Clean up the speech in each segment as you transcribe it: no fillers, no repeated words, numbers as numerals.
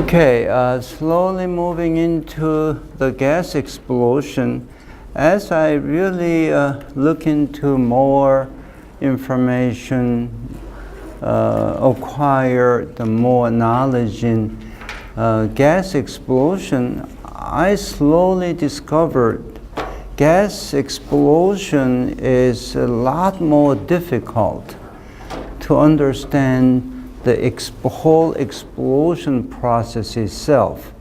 Okay, slowly moving into the gas explosion. As I really look into more information, acquire the more knowledge in gas explosion, I slowly discovered gas explosion is a lot more difficult to understand the whole explosion process itself,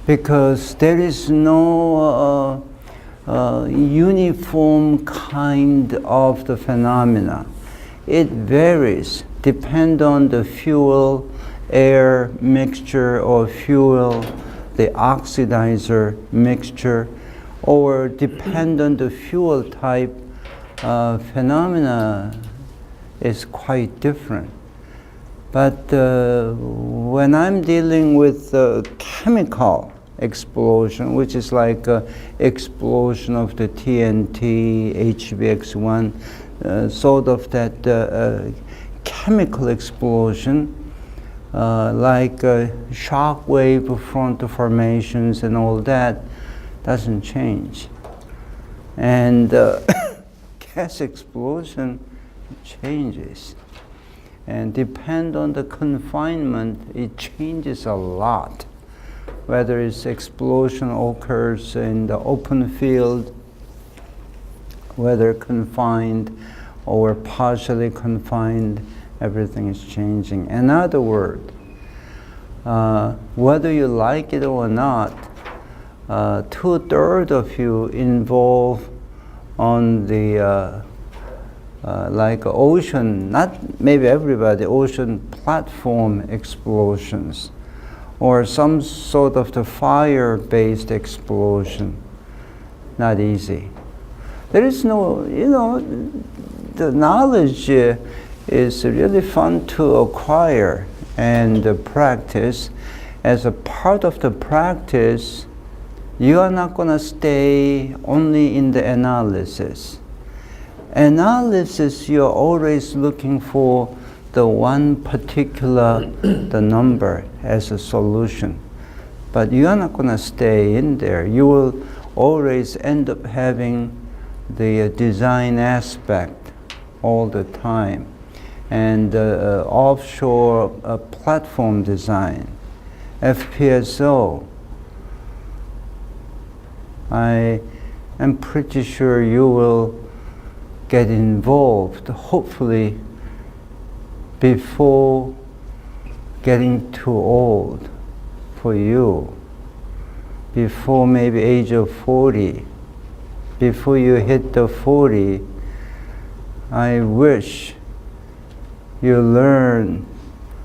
because there is no uniform kind of the phenomena. It varies, depend on the fuel, air mixture, or fuel, the oxidizer mixture, or depend on the fuel type. Phenomena is quite different. But when I'm dealing with chemical explosion, which is like explosion of the TNT, HBX1, sort of that chemical explosion, like shock wave front formations and all that, doesn't change. And gas explosion changes. And depend on the confinement, it changes a lot. Whether it's explosion occurs in the open field, whether confined or partially confined, everything is changing. In other words, whether you like it or not, 2/3 of you involved on the like ocean, not maybe everybody, ocean platform explosions, or some sort of the fire-based explosion. Not easy. There is no, the knowledge is really fun to acquire and practice. As a part of the practice, you are not going to stay only in the analysis. Analysis, you're always looking for the one particular the number as a solution. But you're not going to stay in there. You will always end up having the design aspect all the time. And offshore platform design, FPSO. I am pretty sure you will get involved, hopefully, before getting too old for you, before maybe age of 40, before you hit the 40, I wish you learn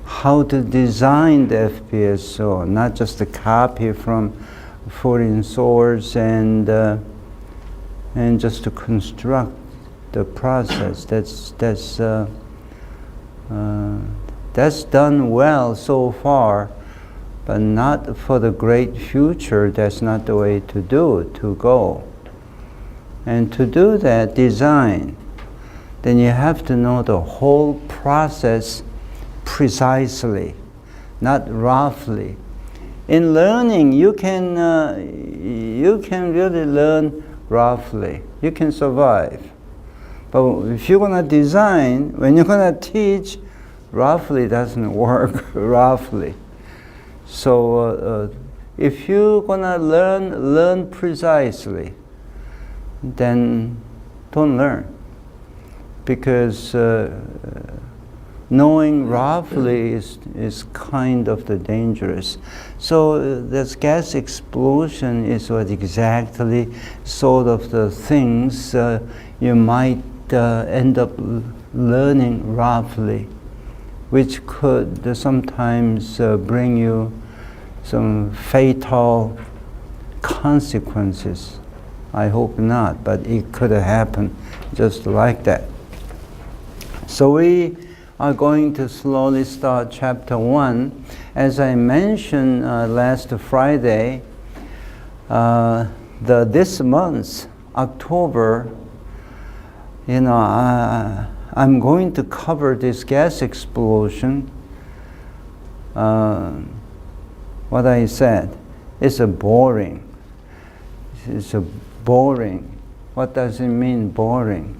how to design the FPSO, not just a copy from foreign source and just to construct the process. That's done well so far, but not for the great future. That's not the way to go. And to do that design, then you have to know the whole process precisely, not roughly. In learning, you can really learn roughly. You can survive. But if you're going to design, when you're going to teach, roughly doesn't work, roughly. So if you're going to learn precisely, then don't learn. Because knowing roughly is kind of the dangerous. So this gas explosion is what exactly sort of the things you might end up learning roughly, which could sometimes bring you some fatal consequences. I hope not, but it could happen just like that. So we are going to slowly start chapter 1. As I mentioned last Friday, this month, October, I'm going to cover this gas explosion what I said. It's a boring. It's a boring. What does it mean, boring?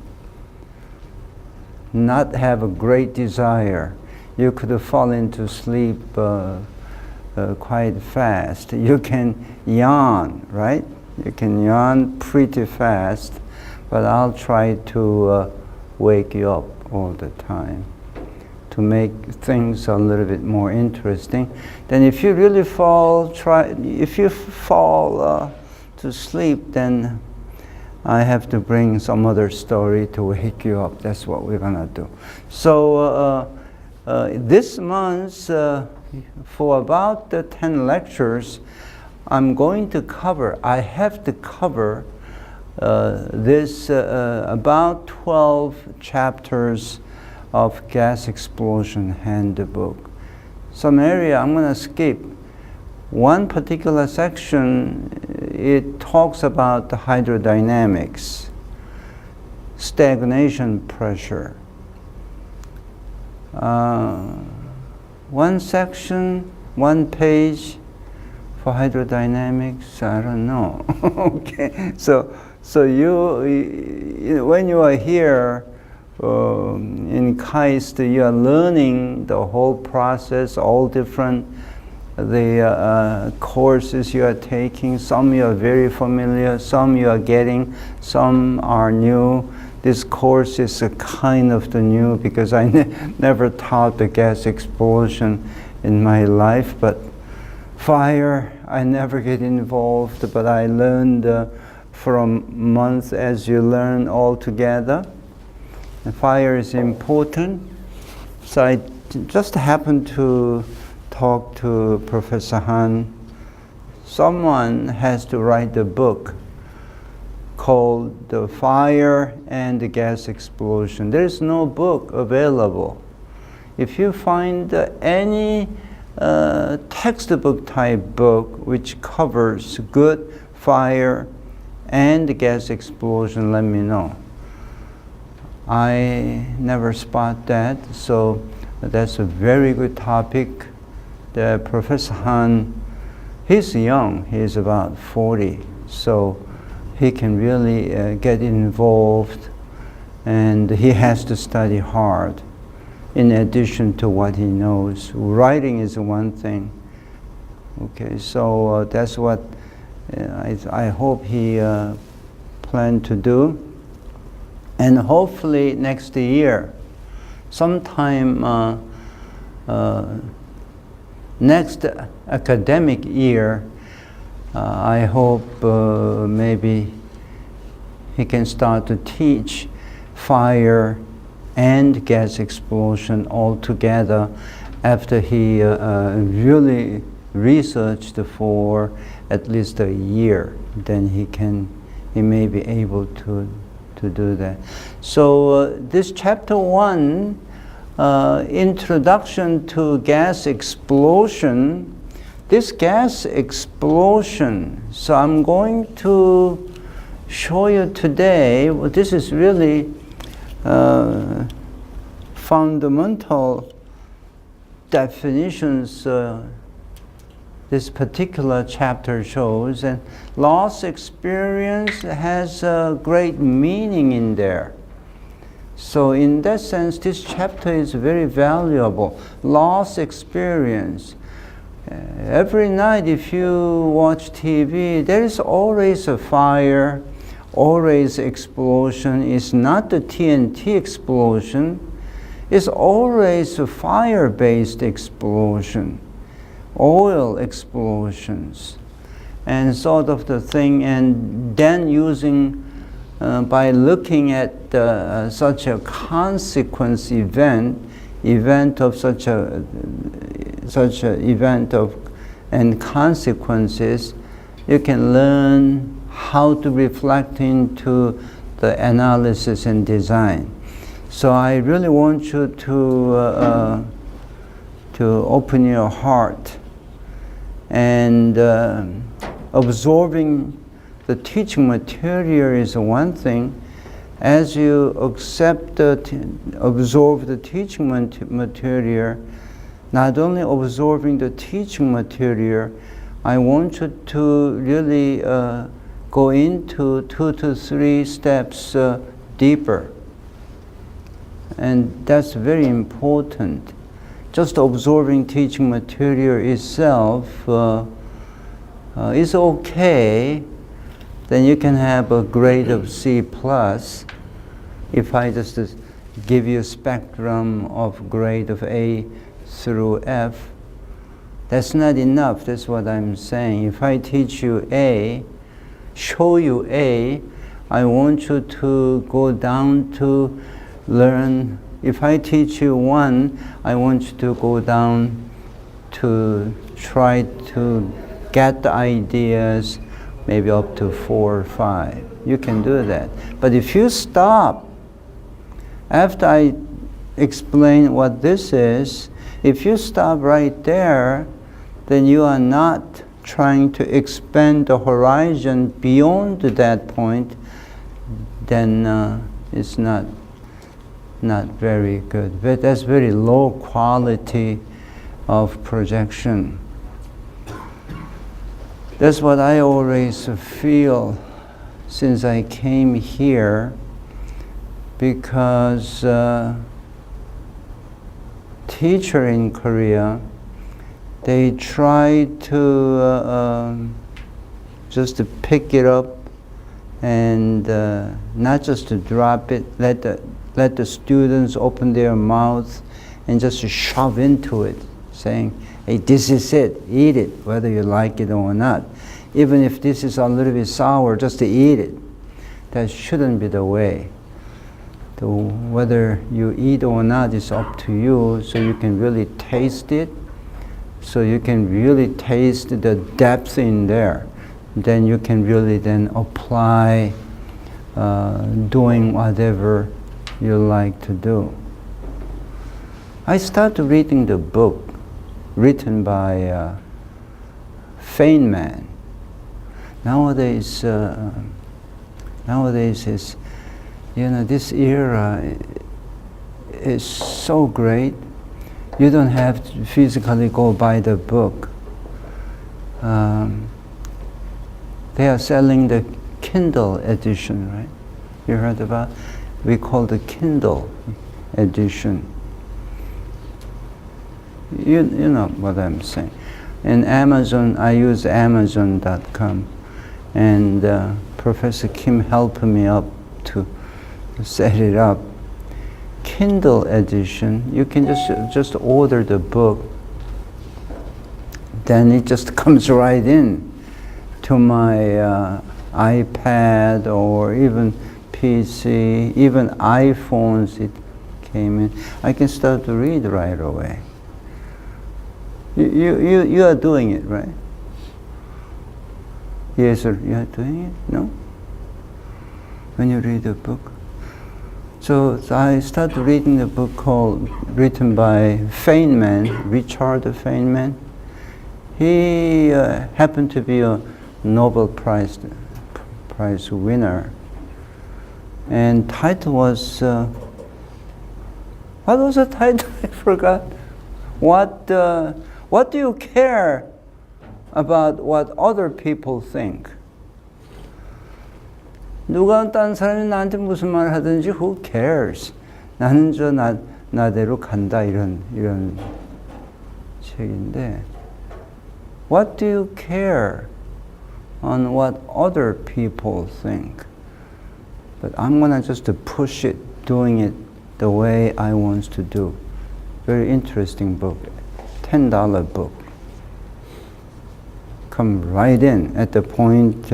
Not have a great desire. You could fall into sleep quite fast. You can yawn, right? You can yawn pretty fast, but I'll try to wake you up all the time to make things a little bit more interesting. Then if you really fall to sleep, then I have to bring some other story to wake you up. That's what we're gonna do. So this month, for about 10 lectures, I'm going to cover, I have to cover this about 12 chapters of gas explosion handbook. Some area I'm going to skip. One particular section, it talks about the hydrodynamics, stagnation pressure. One section, one page for hydrodynamics, I don't know. Okay, so you when you are here in KAIST, you are learning the whole process, all different the courses you are taking. Some you are very familiar, some you are getting, some are new. This course is a kind of the new because I never taught the gas explosion in my life, but fire, I never get involved, but I learned from months as you learn all together. And fire is important. So I just happened to talk to Professor Han. Someone has to write a book called The Fire and the Gas Explosion. There's no book available. If you find any textbook type book which covers good fire and the gas explosion, let me know. I never spot that, so that's a very good topic. The Professor Han, he's young, he's about 40, so he can really get involved, and he has to study hard in addition to what he knows. Writing is one thing. Okay, so that's what I hope he planned to do. And hopefully next year, sometime next academic year, I hope maybe he can start to teach fire and gas explosion all together after he really researched for at least a year. Then he may be able to do that. So this chapter 1, introduction to gas explosion. This gas explosion, so I'm going to show you today, well, this is really fundamental definitions this particular chapter shows, and loss experience has a great meaning in there. So in that sense, this chapter is very valuable. Loss experience. Every night if you watch TV, there is always a fire, always explosion. It's not the TNT explosion. It's always a fire-based explosion, oil explosions, and sort of the thing. And then using, by looking at such a consequence event of such a event of and consequences, you can learn how to reflect into the analysis and design. So I really want you to open your heart and absorbing the teaching material is one thing. As you absorb the teaching material, not only absorbing the teaching material, I want you to really go into 2 to 3 steps deeper. And that's very important. Just absorbing teaching material itself is okay. Then you can have a grade of C+. If I just give you a spectrum of grade of A through F, that's not enough. That's what I'm saying. If I teach you A, show you A, I want you to go down to learn. If I teach you 1, I want you to go down to try to get the ideas maybe up to 4 or 5. You can do that. But if you stop after I explain what this is, if you stop right there, then you are not trying to expand the horizon beyond that point, then it's not very good. But that's very low quality of projection. That's what I always feel since I came here, because teacher in Korea, they try to just to pick it up and not just to drop it, let the students open their mouths and just shove into it, saying, hey, this is it, eat it, whether you like it or not. Even if this is a little bit sour, just to eat it. That shouldn't be the way. Whether you eat or not is up to you, so you can really taste it, so you can really taste the depth in there. Then you can really then apply doing whatever you like to do. I started reading the book written by Feynman. Nowadays is, this era is so great. You don't have to physically go buy the book. They are selling the Kindle edition, right? You heard about? We call the Kindle edition. You know what I'm saying. In Amazon, I use Amazon.com, and Professor Kim helped me up to set it up. Kindle edition, you can just order the book, then it just comes right in to my iPad or even PC, even iPhones. It came in. I can start to read right away. You are doing it, right? Yes, sir. You are doing it? No? When you read a book. So I started reading a book written by Feynman, Richard Feynman. He happened to be a Nobel Prize winner. And title was, what was the title? I forgot. What do you care about what other people think? 누가 딴 사람이 나한테 무슨 말 하든지 who cares? 나는 나대로 간다, 이런 책인데, what do you care on what other people think? But I'm gonna just to push it, doing it the way I want to do. Very interesting book, $10 book. Come right in at the point,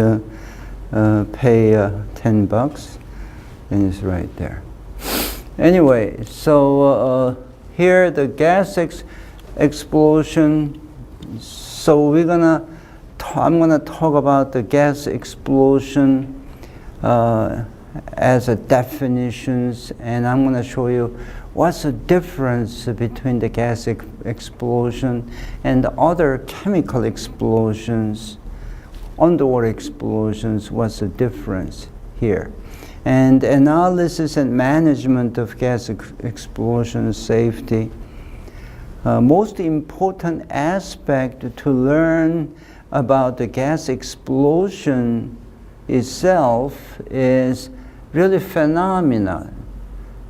pay $10, and it's right there. Anyway, so here the gas explosion. So I'm gonna talk about the gas explosion as a definitions, and I'm gonna show you what's the difference between the gas explosion and the other chemical explosions, underwater explosions. What's the difference here? And analysis and management of gas explosion safety. most important aspect to learn about the gas explosion itself is really phenomena.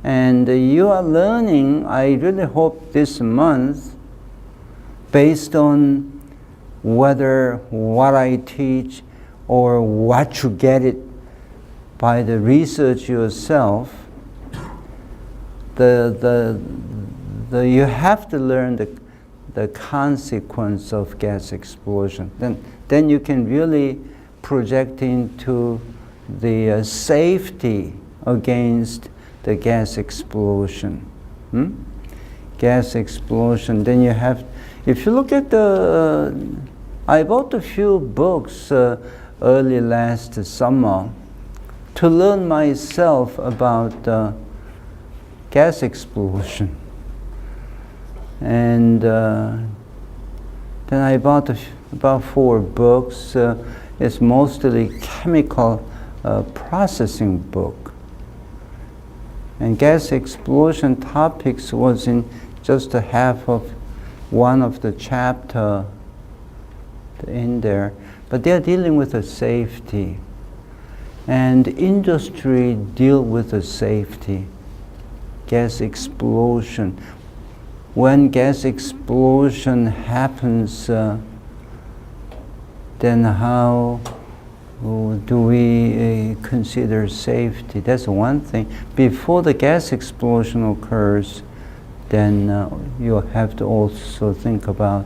And you are learning, I really hope this month, based on whether what I teach or what you get it by the research yourself, you have to learn the consequence of gas explosion. Then you can really project into the safety against the gas explosion. Gas explosion, then you have, if you look at I bought a few books early last summer to learn myself about gas explosion. And then I bought about 4 books. It's mostly chemical processing book. And gas explosion topics was in just a half of one of the chapter in there. But they're dealing with the safety. And industry deal with the safety. Gas explosion. When gas explosion happens, then how do we consider safety? That's one thing. Before the gas explosion occurs, then you have to also think about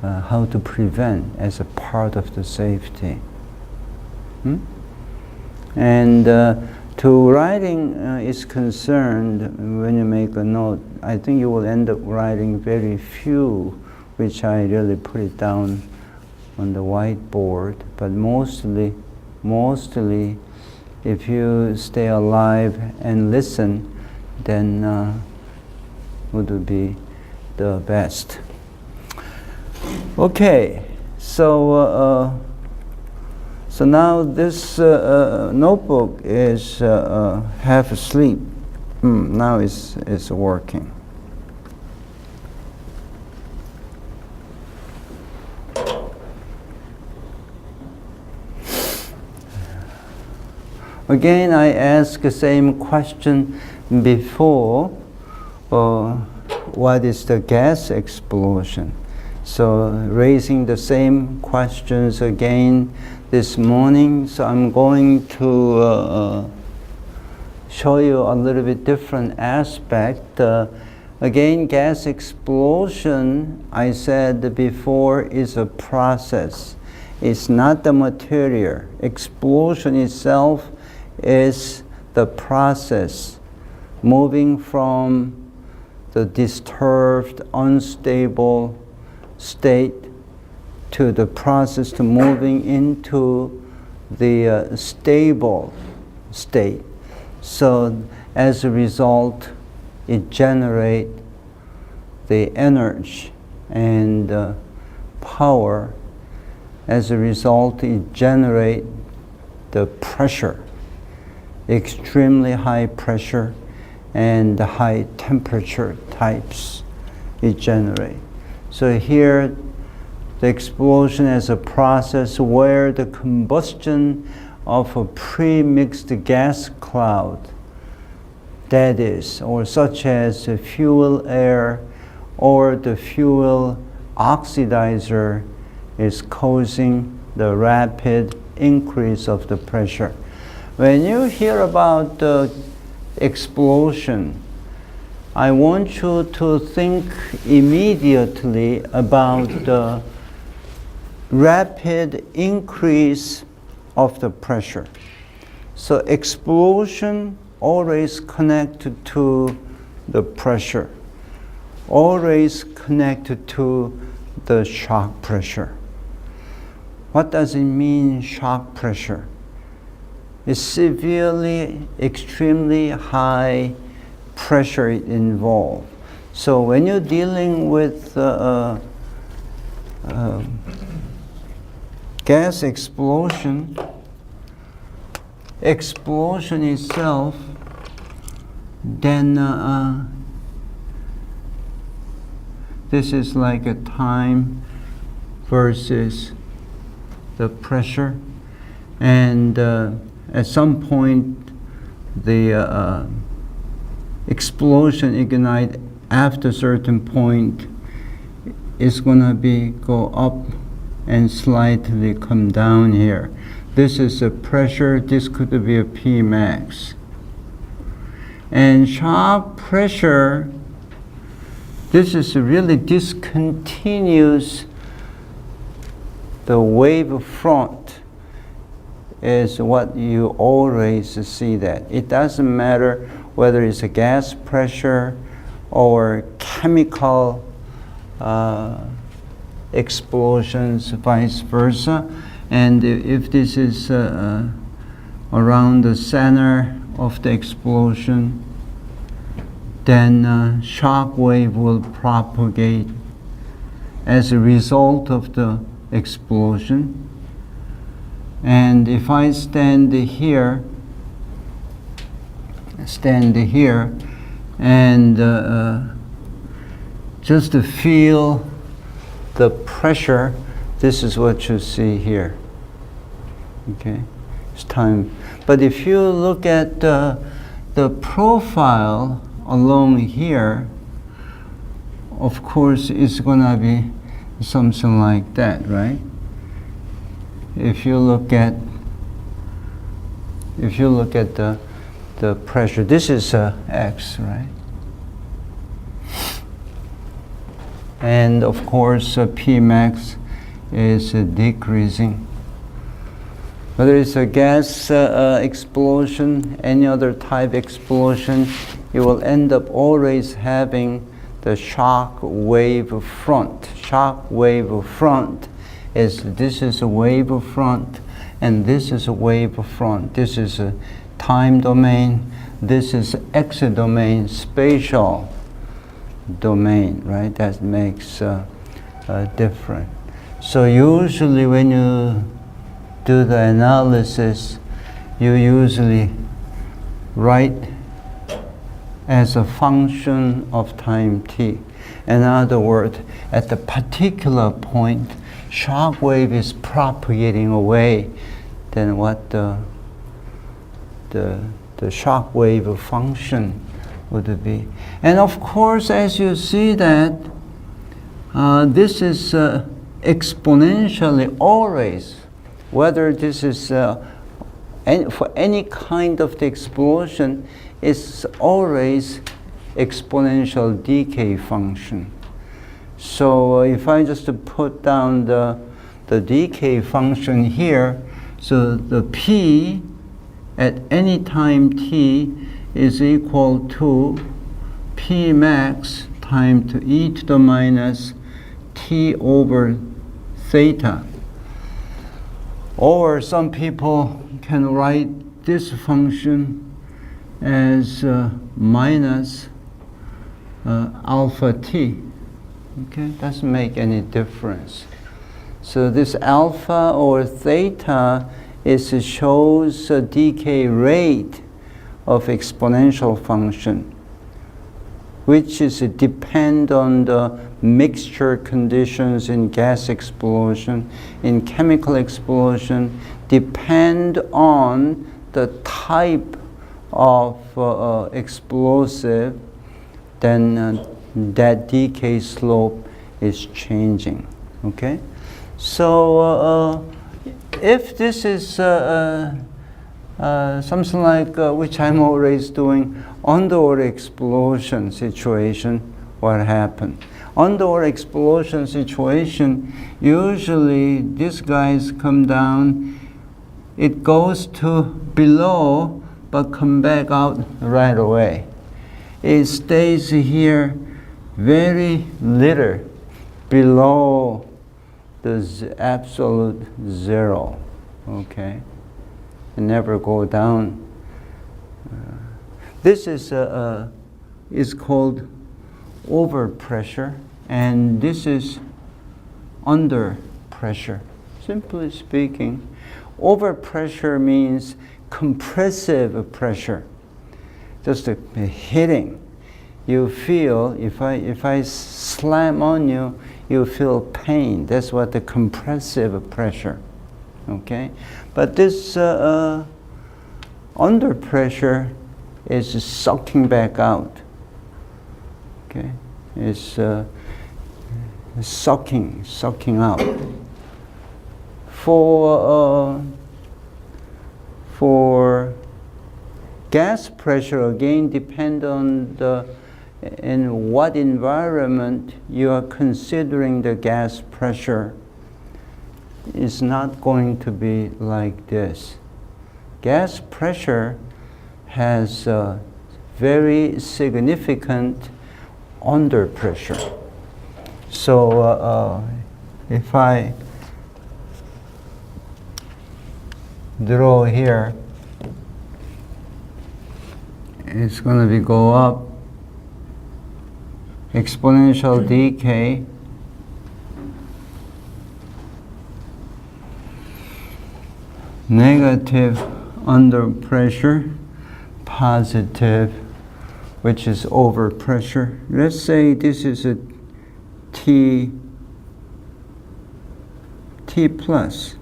how to prevent as a part of the safety. And to writing is concerned, when you make a note, I think you will end up writing very few, which I really put it down on the whiteboard. But mostly, if you stay alive and listen, then would be the best. Okay, so now this notebook is half asleep. Now it's working. Again, I ask the same question before. What is the gas explosion? So raising the same questions again this morning. So I'm going to show you a little bit different aspect. Again, gas explosion, I said before, is a process. It's not the material. Explosion itself is the process, moving from the disturbed, unstable state to the process to moving into the stable state. So as a result, it generates the energy and power. As a result, it generates the pressure, extremely high pressure and the high temperature types it generates. So here, the explosion is a process where the combustion of a pre-mixed gas cloud, that is, or such as the fuel air or the fuel oxidizer, is causing the rapid increase of the pressure. When you hear about the explosion, I want you to think immediately about the rapid increase of the pressure. So explosion always connected to the pressure, always connected to the shock pressure. What does it mean, shock pressure? It's severely, extremely high pressure involved. So when you're dealing with gas explosion itself, This is like a time versus the pressure. And at some point, the explosion ignite after a certain point is going to go up and slightly come down here. This is a pressure. This could be a P max. And shock pressure, this is really discontinuous. The wave front is what you always see that. It doesn't matter whether it's a gas pressure or chemical explosions, vice versa. And if this is around the center of the explosion, then shock wave will propagate as a result of the explosion. And if I stand here and just to feel the pressure, this is what you see here. Okay, it's time. But if you look at the profile along here, of course, it's going to be something like that, right? If you look at the pressure, this is X, right? And of course, P max is decreasing. Whether it's a gas explosion, any other type explosion, you will end up always having the shock wave front. Shock wave front this is a wave front, and this is a wave front. This is a time domain. This is X domain, spatial domain, right? That makes a difference. So usually when you do the analysis, you usually write as a function of time t. In other words, at the particular point, shock wave is propagating away, then what the shock wave function would be. And of course, as you see that, this is exponentially always, whether this is for any kind of the explosion, it's always exponential decay function. So if I just put down the decay function here, so the P at any time t is equal to P max times to e to the minus t over theta. Or some people can write this function as minus alpha t. Okay, doesn't make any difference. So this alpha or theta shows a decay rate of exponential function, which is depend on the mixture conditions in gas explosion, in chemical explosion, depend on the type of explosive, then that decay slope is changing. Okay, so if this is something like which I'm always doing, underwater explosion situation, what happened? Underwater explosion situation, usually these guys come down, it goes to below, but come back out right away. It stays here very little below the absolute zero, okay? It never go down. This is called overpressure, and this is under pressure. Simply speaking, overpressure means compressive pressure, just hitting. you feel, if I slam on you, you feel pain. That's what the compressive pressure, okay? But this under pressure is sucking back out, okay? It's sucking out. For gas pressure, again, depend on in what environment you are considering the gas pressure. Is not going to be like this. Gas pressure has a very significant under pressure. So if I draw here, it's going to go up, exponential decay, negative under pressure, positive, which is over pressure. Let's say this is a T plus,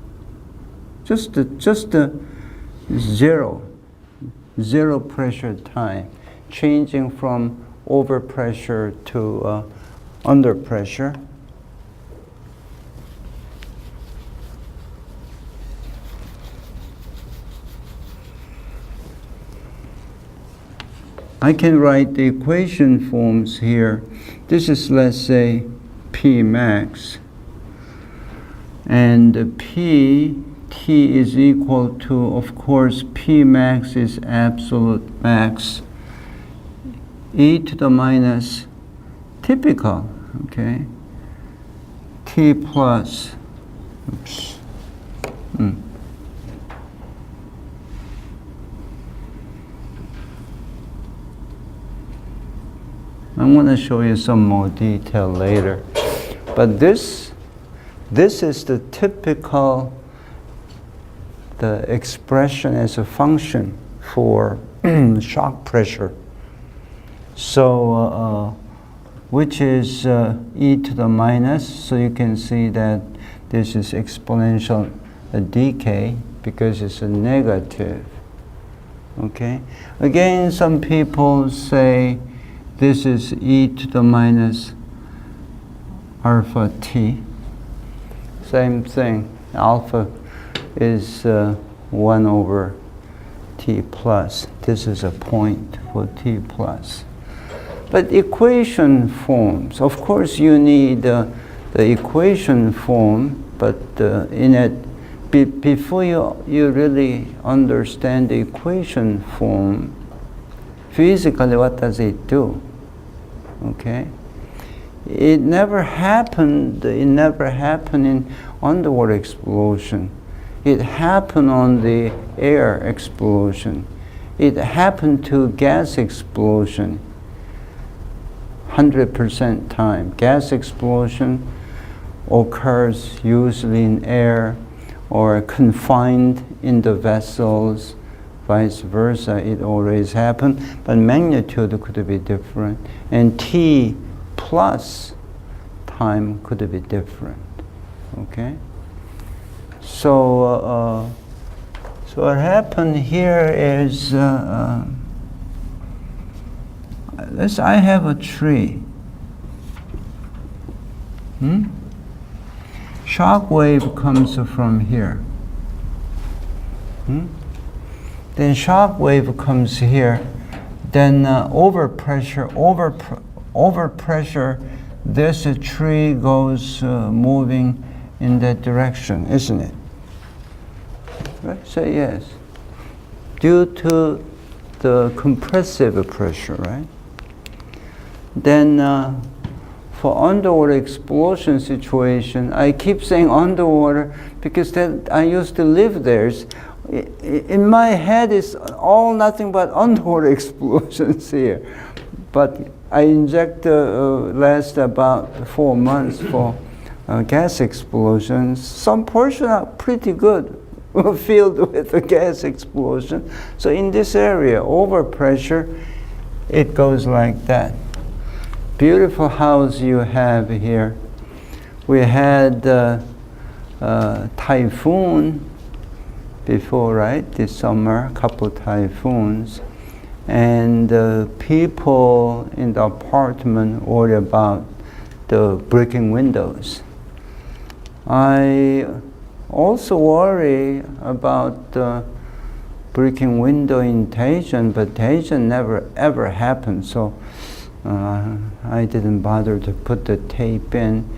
just the zero pressure time, changing from over pressure to under pressure. I can write the equation forms here. This is, let's say, P max. And P, T is equal to, of course, P max is absolute max. E to the minus typical, okay? T plus, oops. I'm going to show you some more detail later. But this is the typical, the expression as a function for shock pressure. So, which is e to the minus, so you can see that this is exponential decay because it's a negative. Okay? Again, some people say this is e to the minus alpha t. Same thing. Alpha is 1 over t plus. This is a point for t plus. But equation forms, of course you need the equation form, but in it, before you really understand the equation form, physically what does it do? Okay? It never happened in underwater explosion. It happened on the air explosion. It happened to gas explosion. 100% time. Gas explosion occurs usually in air or confined in the vessels, vice versa. It always happens, but magnitude could be different. And T plus time could be different. Okay? So, so what happened here is, I have a tree. Shock wave comes from here. Then shock wave comes here. Then over pressure, this tree goes moving in that direction, isn't it? Right? Say yes. Due to the compressive pressure, right? Then for underwater explosion situation, I keep saying underwater because that I used to live there. In my head, it's all nothing but underwater explosions here. But I inject last about 4 months for gas explosions. Some portion are pretty good filled with a gas explosion. So in this area, over pressure, it goes like that. beautiful house you have here. We had typhoon before, right? This summer, a couple typhoons. And people in the apartment worry about the breaking windows. I also worry about the breaking window in Daejeon, but Daejeon never ever happened, so I didn't bother to put the tape in.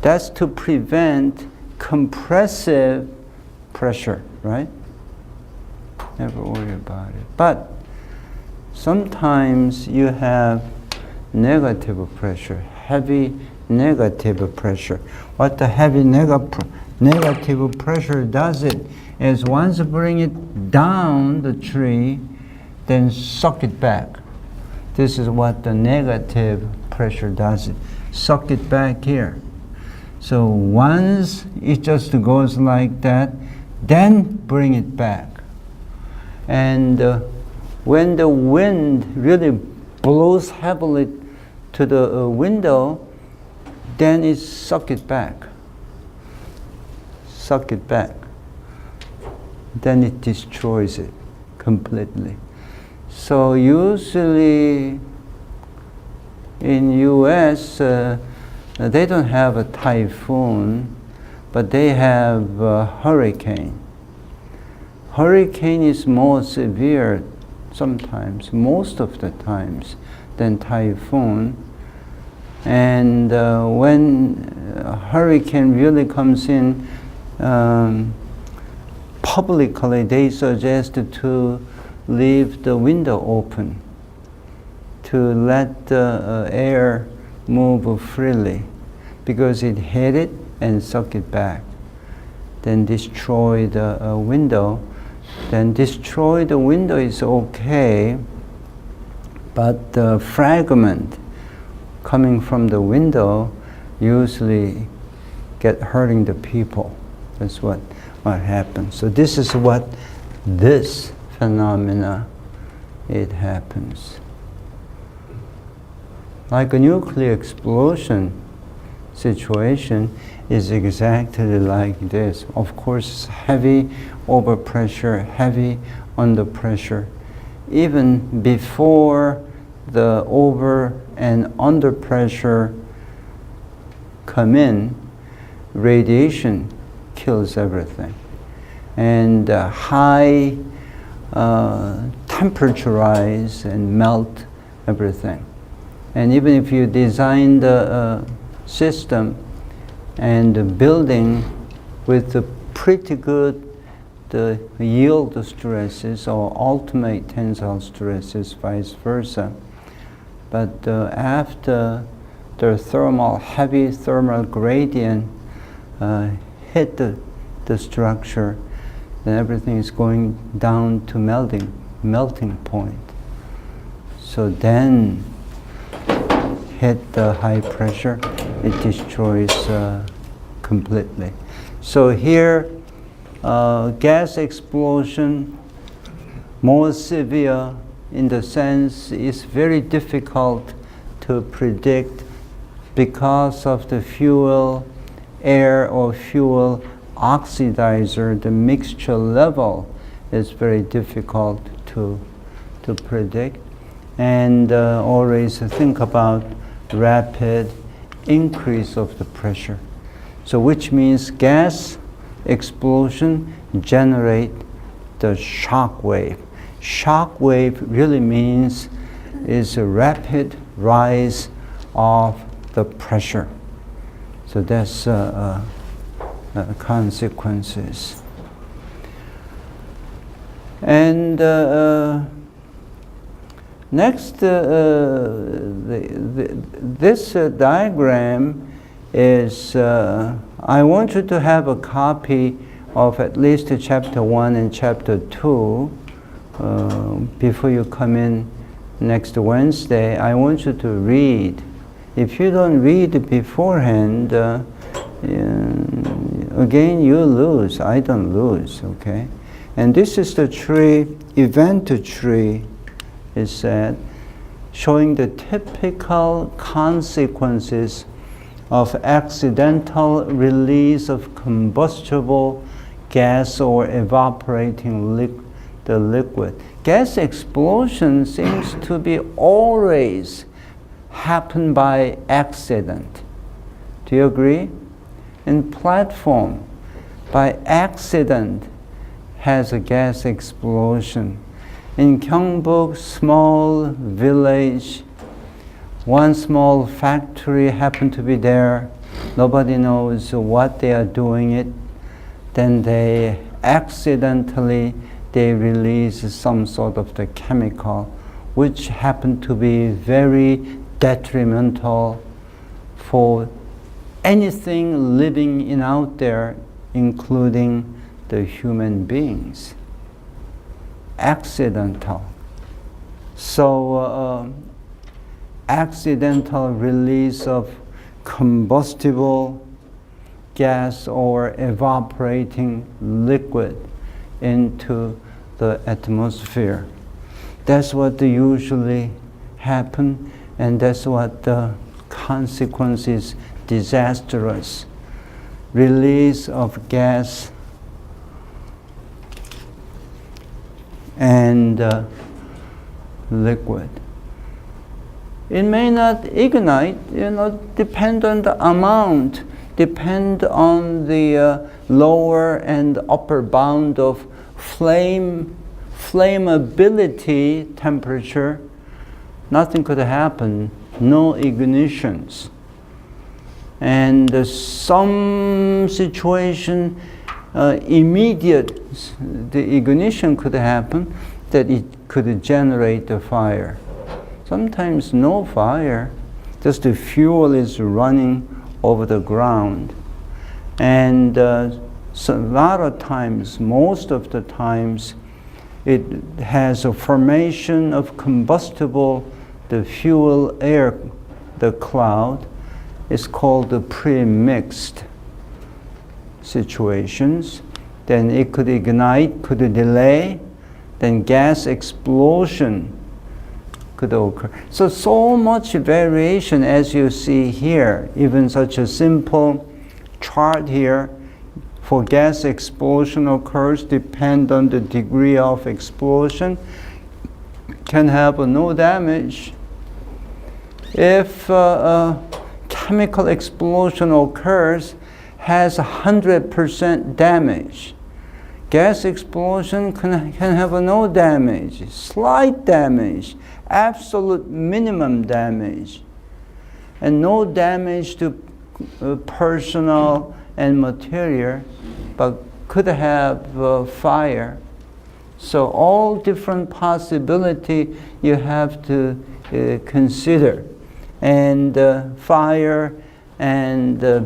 That's to prevent compressive pressure, right? Never worry about it. But sometimes you have negative pressure, heavy negative pressure. What the heavy negative pressure does it is once you bring it down the tree, then suck it back. This is what the negative pressure does it. Suck it back here. So once it just goes like that, then bring it back. And when the wind really blows heavily to the window, then it suck it back. Suck it back. Then it destroys it completely. So usually in US, they don't have a typhoon, but they have a hurricane. Hurricane is more severe sometimes, most of the times, than typhoon. And when a hurricane really comes in, publicly they suggest to leave the window open, to let the air move freely, because it hit it and suck it back, then destroy the window. Then destroy the window is okay, but the fragment coming from the window usually get hurting the people. That's what happens. So this is what this phenomena, it happens. Like a nuclear explosion situation is exactly like this. Of course, heavy overpressure, heavy under pressure. Even before the over and under pressure come in, radiation kills everything. And high temperature-rise and melt everything. And even if you design the system and the building with the pretty good the yield stresses or ultimate tensile stresses, vice versa, but after the heavy thermal gradient hit the structure, then everything is going down to melting point. So then hit the high pressure, it destroys completely. So here, gas explosion, more severe in the sense it's very difficult to predict because of the fuel, air or fuel oxidizer, the mixture level is very difficult to predict. And always think about rapid increase of the pressure. So which means gas explosion generate the shock wave. Shock wave really means is a rapid rise of the pressure. So that's consequences. And next, this diagram is, I want you to have a copy of at least chapter 1 and chapter 2 before you come in next Wednesday. I want you to read. If you don't read beforehand, again you lose, I don't lose, okay? And this is the tree, event tree, is said. showing the typical consequences of accidental release of combustible gas or evaporating the liquid. Gas explosion seems to be always happen by accident. Do you agree? In platform, by accident has a gas explosion. In Gyeongbuk, small village, one small factory happened to be there. Nobody knows what they are doing it. Then they accidentally release some sort of the chemical which happened to be very detrimental for anything living in out there, including the human beings. Accidental. So accidental release of combustible gas or evaporating liquid into the atmosphere. That's what usually happen, and that's what the consequence is disastrous. Release of gas and liquid. It may not ignite, depend on the amount, depend on the lower and upper bound of flammability temperature. Nothing could happen, no ignitions. And some situation, immediate, the ignition could happen, that it could generate a fire. Sometimes no fire, just the fuel is running over the ground. And so a lot of times, most of the times, it has a formation of combustible, the fuel air, the cloud. It's called the pre-mixed situations. Then it could ignite, could delay, then gas explosion could occur. So much variation as you see here, even such a simple chart here for gas explosion occurs, depend on the degree of explosion, can have no damage. If a chemical explosion occurs, has 100% damage. Gas explosion can have no damage, slight damage, absolute minimum damage, and no damage to personal and material, but could have fire. So all different possibility you have to consider. And fire and the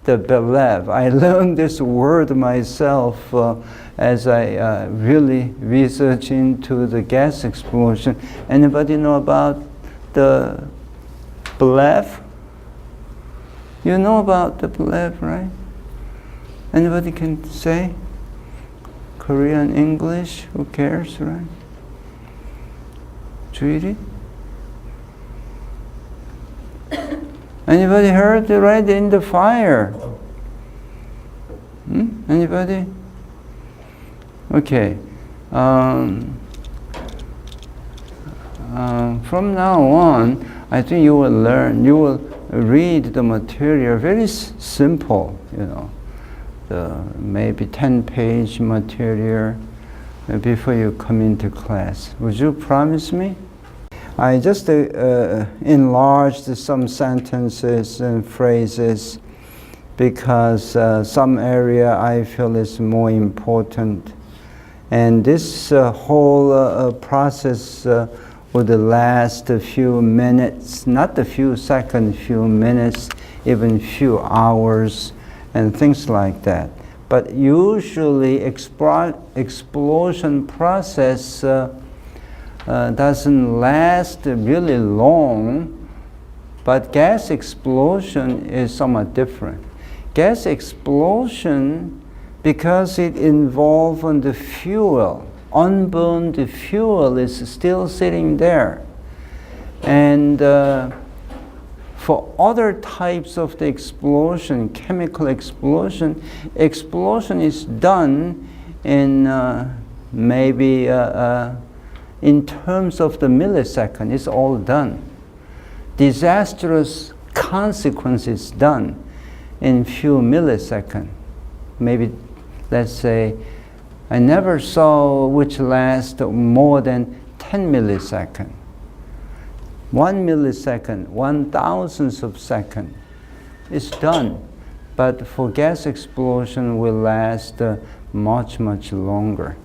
belev. I learned this word myself as I really research into the gas explosion. Anybody know about the belev? You know about the belev, right? Anybody can say? Korean, English, who cares, right? Judy? Anybody heard right in the fire? Anybody? Okay. From now on, I think you will learn, you will read the material very simple, the maybe 10-page material before you come into class. Would you promise me? I just enlarged some sentences and phrases because some area I feel is more important. And this whole process would last a few minutes, not a few seconds, few minutes, even few hours, and things like that. But usually explosion process doesn't last really long, but gas explosion is somewhat different. Gas explosion, because it involves on the fuel, unburned fuel is still sitting there. And for other types of the explosion, chemical explosion, explosion is done in maybe in terms of the millisecond. It's all done. Disastrous consequences done in few milliseconds. Maybe, let's say, I never saw which last more than 10 milliseconds. 1 millisecond, 1,000th of second is done. But for gas explosion will last much, much longer.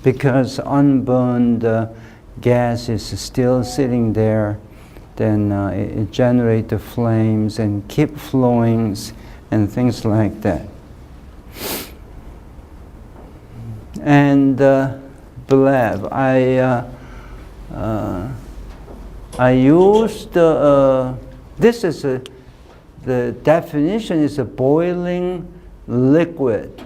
Because unburned gas is still sitting there, then it generates the flames and keep flowing and things like that. And blab, I used this is the definition is a boiling liquid,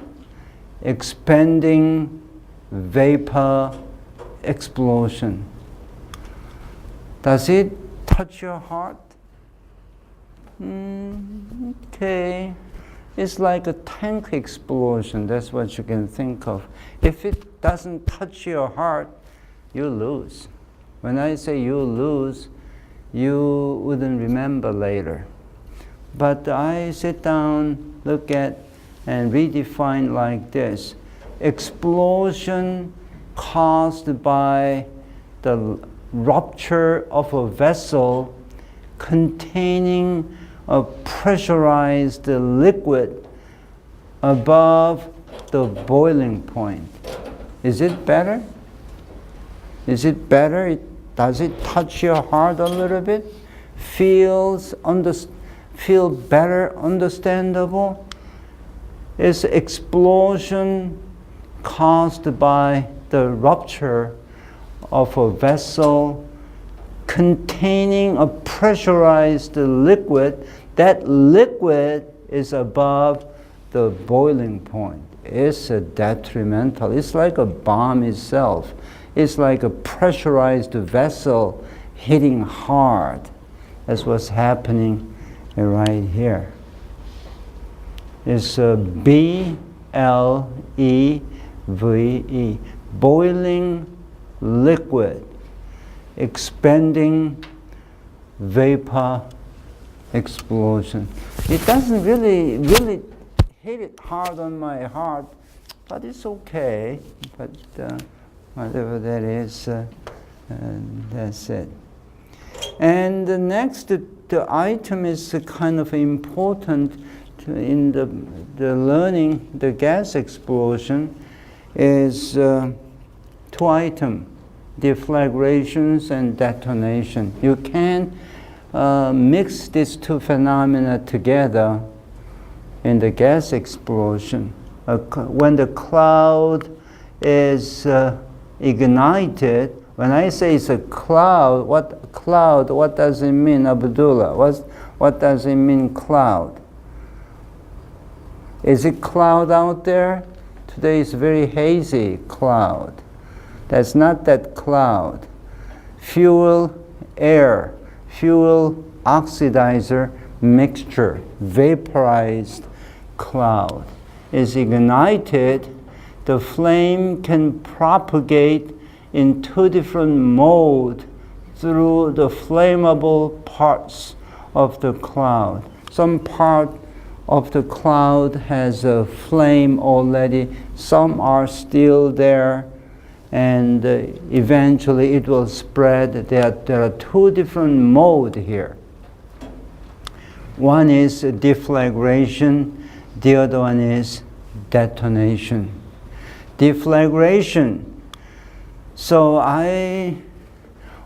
expanding vapor explosion. Does it touch your heart? Okay. It's like a tank explosion. That's what you can think of. If it doesn't touch your heart, you lose. When I say you lose, you wouldn't remember later. But I sit down, look at, and redefine like this. Explosion caused by the rupture of a vessel containing a pressurized liquid above the boiling point. Is it better? Is it better? Does it touch your heart a little bit? Feel better, understandable? Is explosion caused by the rupture of a vessel containing a pressurized liquid? That liquid is above the boiling point. It's detrimental. It's like a bomb itself. It's like a pressurized vessel hitting hard. That's what's happening right here. It's BLEVE, boiling liquid, expanding vapor explosion. It doesn't really hit it hard on my heart, but it's okay. But whatever that is, that's it. And the next, the item is kind of important in the learning the gas explosion is 2 items, deflagrations and detonation. You can't mix these 2 phenomena together in the gas explosion. When the cloud is ignited, when I say it's a cloud, what does it mean, Abdullah? What does it mean, cloud? Is it cloud out there? Today is very hazy cloud. That's not that cloud. Fuel, air, fuel oxidizer mixture, vaporized cloud is ignited. The flame can propagate in 2 different modes through the flammable parts of the cloud. Some part of the cloud has a flame already, some are still there, and eventually it will spread. There are 2 different modes here. One is deflagration, the other one is detonation. Deflagration. So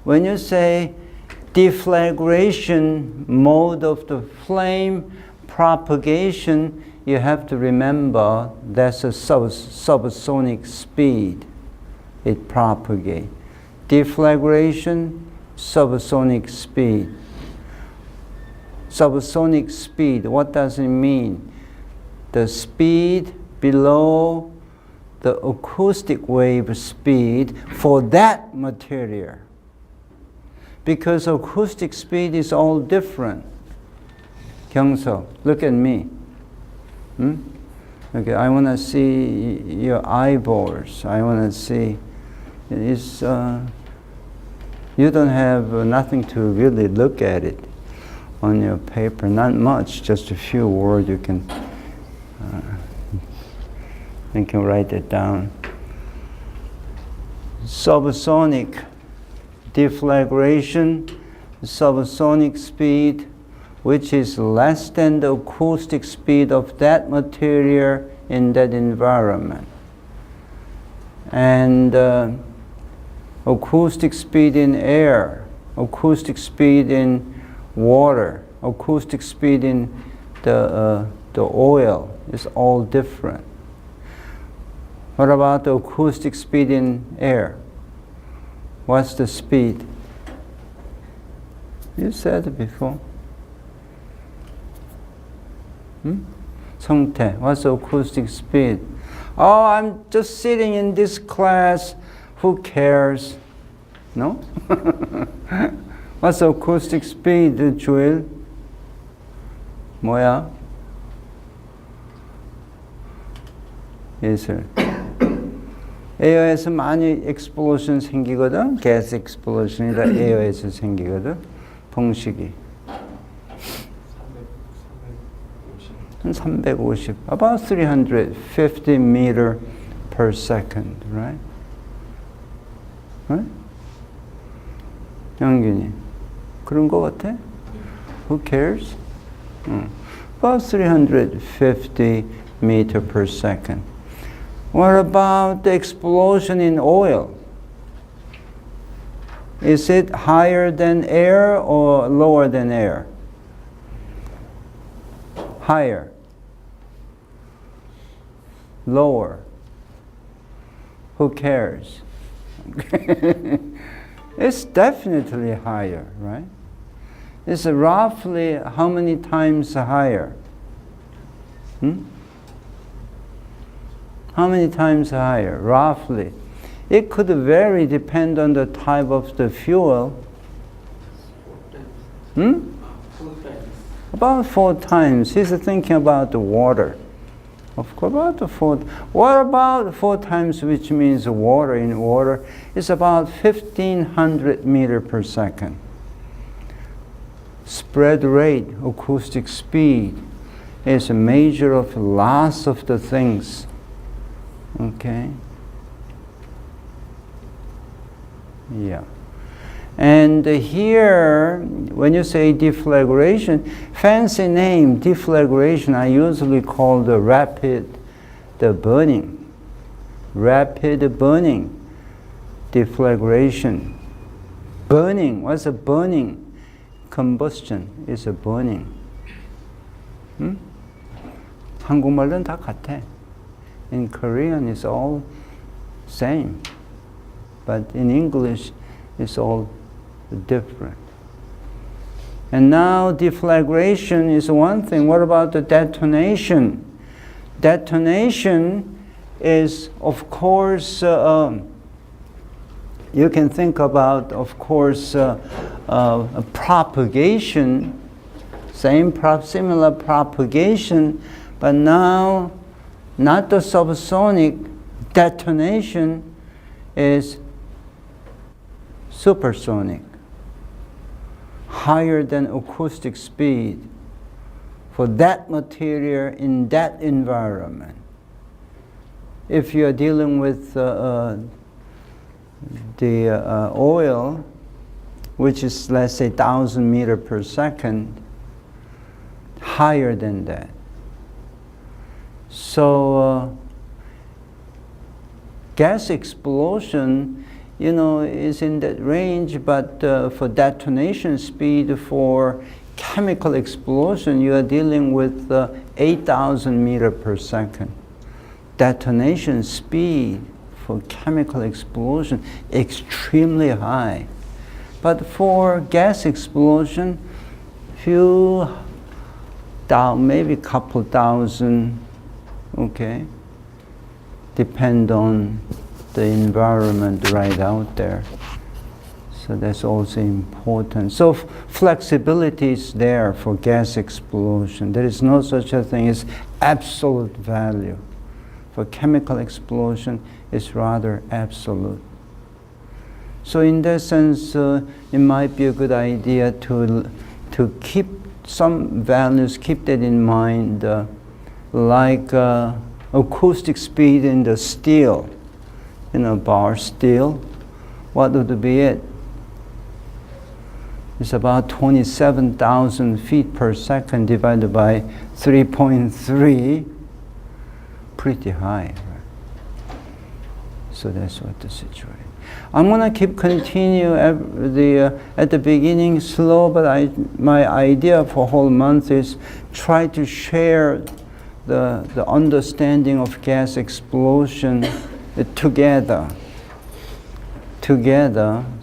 when you say deflagration mode of the flame propagation, you have to remember that's a subsonic speed. It propagates. Deflagration, subsonic speed. Subsonic speed, what does it mean? The speed below the acoustic wave speed for that material. because acoustic speed is all different. Kyung-suk, look at me. Okay, I want to see your eyeballs. I want to see. It's, you don't have nothing to really look at it on your paper. Not much, just a few words you can write it down. Subsonic deflagration, subsonic speed, which is less than the acoustic speed of that material in that environment. And acoustic speed in air, acoustic speed in water, acoustic speed in the oil is all different. What about the acoustic speed in air? What's the speed? You said it before. Songtae, what's the acoustic speed? Oh, I'm just sitting in this class. Who cares? No? What's the acoustic speed, Joel? 뭐야? 예술. 에어에서 많이 explosion 생기거든. gas explosion이라 에어에서 생기거든. 봉식이. 한 350, about 350 meter per second, right? Right? 영균이 그런 거 같아? Who cares? About 350 meter per second. What about the explosion in oil? Is it higher than air or lower than air? Higher. Lower. Who cares? It's definitely higher, right? It's roughly how many times higher? How many times higher, roughly? It could vary, depend on the type of the fuel. About 4 times. He's thinking about the water. Of course, about the 4. What about 4 times, which means water in water? It's about 1,500 meters per second. Spread rate, acoustic speed, is a measure of loss of the things. Okay? Yeah. And here, when you say deflagration, fancy name, deflagration, I usually call the burning. Rapid burning, deflagration. Burning, what's a burning? Combustion is a burning. 한국말은 다 같아. In Korean, it's all same. But in English, it's all different. And now deflagration is one thing. What about the detonation? Detonation is, of course, you can think about, of course, propagation, similar propagation, but now not the subsonic detonation is supersonic, higher than acoustic speed for that material in that environment. If you're dealing with the oil, which is, let's say, 1,000 meters per second, higher than that. So gas explosion, is in that range, but for detonation speed for chemical explosion, you are dealing with 8,000 meters per second. Detonation speed for chemical explosion, extremely high. But for gas explosion, maybe a couple thousand, okay, depend on the environment right out there. So that's also important. So flexibility is there for gas explosion. There is no such a thing as absolute value. For chemical explosion, it's rather absolute. So in that sense, it might be a good idea to keep some values, keep that in mind, like acoustic speed in the steel, bar steel. What would be it? It's about 27,000 feet per second divided by 3.3. Pretty high, right? So that's what the situation. I'm gonna continue at the beginning slow, but my idea for whole month is try to share the understanding of gas explosion together.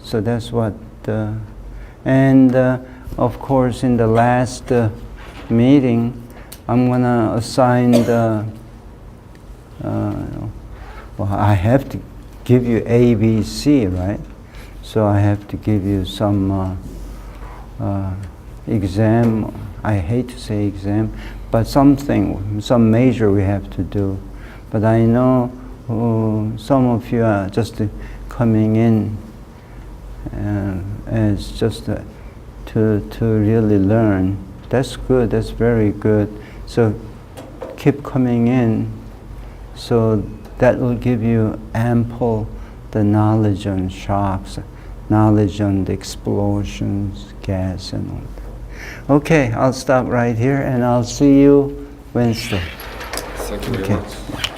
So that's what. And of course, in the last meeting, I'm gonna assign I have to give you A, B, C, right? So I have to give you some exam. I hate to say exam, but some major we have to do. But I know some of you are just coming in as just to really learn. That's good. That's very good. So keep coming in. So that will give you ample the knowledge on shocks, knowledge on the explosions, gas, and all that. Okay, I'll stop right here, and I'll see you Wednesday. Thank you very much.